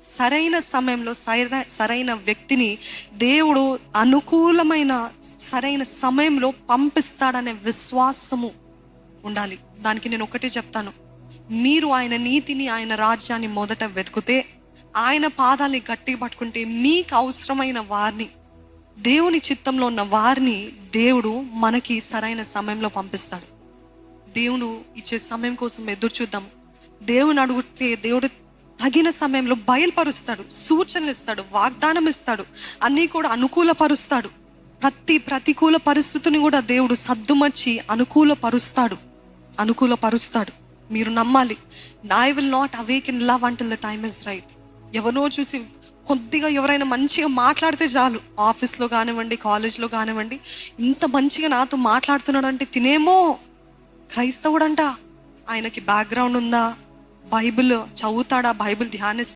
సరైన సమయంలో సరైన వ్యక్తిని దేవుడు అనుకూలమైన సరైన సమయంలో పంపిస్తాడనే విశ్వాసము ఉండాలి. దానికి నేను ఒకటే చెప్తాను, మీరు ఆయన నీతిని, ఆయన రాజ్యాన్ని మొదట వెతుకుతే, ఆయన పాదాన్ని గట్టిగా పట్టుకుంటే, మీకు అవసరమైన వారిని, దేవుని చిత్తంలో ఉన్న వారిని దేవుడు మనకి సరైన సమయంలో పంపిస్తాడు. దేవుడు ఇచ్చే సమయం కోసం ఎదురు చూద్దాం. దేవుని అడిగితే దేవుడు తగిన సమయంలో బయలుపరుస్తాడు, సూచనలు ఇస్తాడు, వాగ్దానం ఇస్తాడు, అన్నీ కూడా అనుకూలపరుస్తాడు. ప్రతికూల పరిస్థితిని కూడా దేవుడు సద్దుమర్చి అనుకూలపరుస్తాడు. మీరు నమ్మాలి. I will not awake in love until the time is right. ఎవరినో చూసి కొద్దిగా ఎవరైనా మంచిగా మాట్లాడితే చాలు, ఆఫీస్లో కానివ్వండి, కాలేజ్లో కానివ్వండి, ఇంత మంచిగా నాతో మాట్లాడుతున్నాడు అంటే తినేమో క్రైస్తవుడంట, ఆయనకి బ్యాక్గ్రౌండ్ ఉందా, బైబిల్ చదువుతాడా, బైబిల్ ధ్యానిస్తాడా,